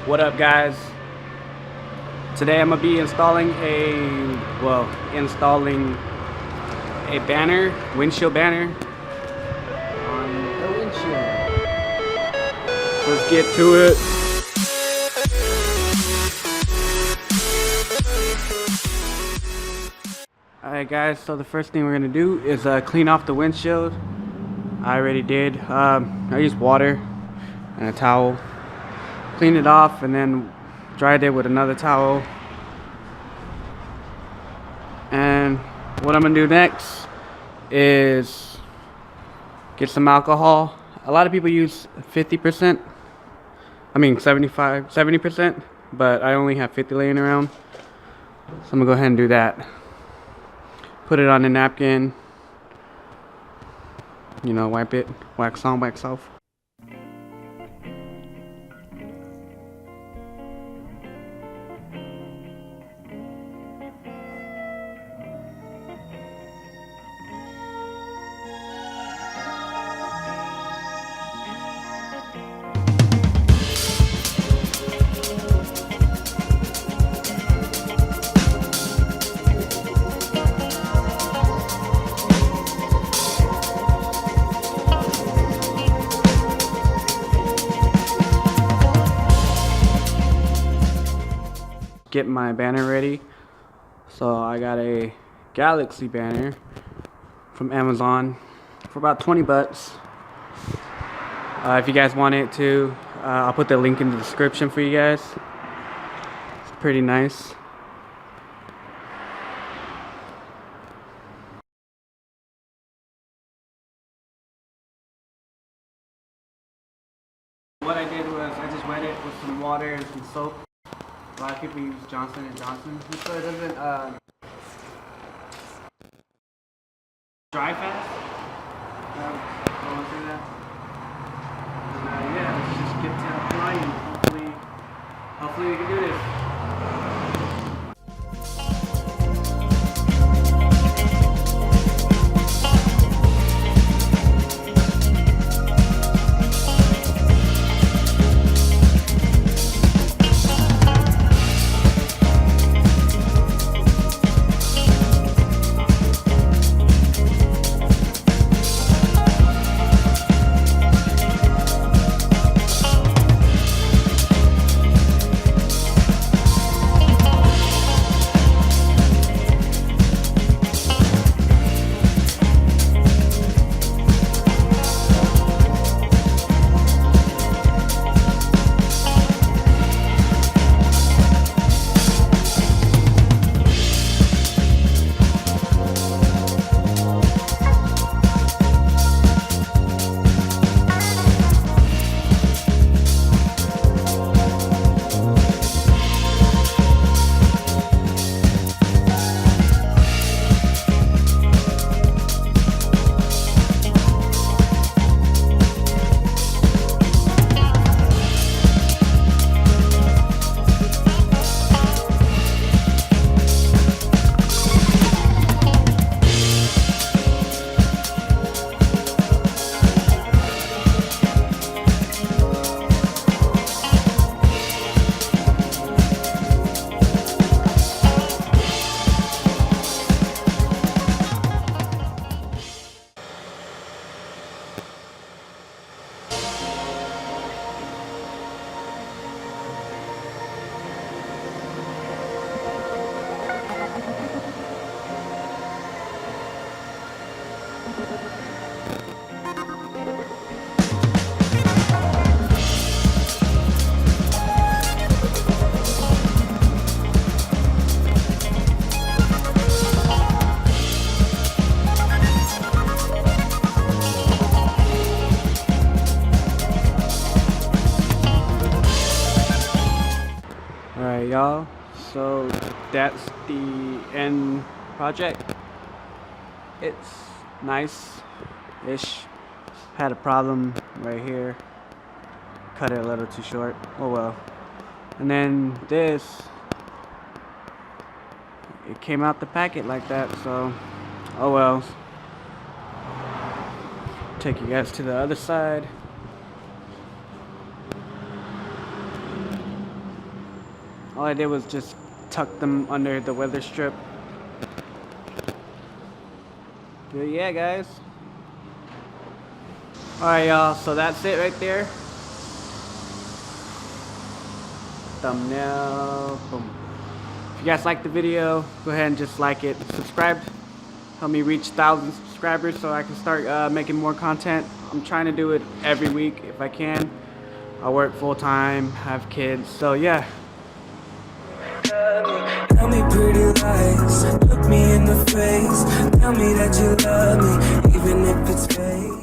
What up, guys? Today I'm gonna be installing a banner, windshield banner on the windshield. Let's get to it. Alright guys, so the first thing we're gonna do is clean off the windshield. I already did. I used water and a towel. Cleaned it off and then dried it with another towel. And what I'm gonna do next is get some alcohol. A lot of people use 50%. I mean 70%, but I only have 50 laying around. So I'm gonna go ahead and do that. Put it on a napkin. You know, wipe it, wax on, wax off. Get my banner ready. So I got a Galaxy banner from Amazon for about 20 bucks. If you guys want it too, I'll put the link in the description for you guys. It's pretty nice. What I did was I just wet it with some water and some soap. A lot of people use Johnson & Johnson, so it doesn't dry fast. Going through that. And yeah, let's just get to applying. Hopefully we can do this. Alright y'all, so that's the end project. It's nice-ish. Had a problem right here. Cut it a little too short. Oh well. And then this, it came out the packet like that, so oh well. Take you guys to the other side. All I did was just tuck them under the weather strip. But yeah, guys. Alright, y'all, so that's it right there. Thumbnail, boom. If you guys like the video, go ahead and just like it. Subscribe. Help me reach 1,000 subscribers so I can start making more content. I'm trying to do it every week if I can. I work full-time, have kids, so yeah. Tell me pretty lies, look me in the face. Tell me that you love me, even if it's fake.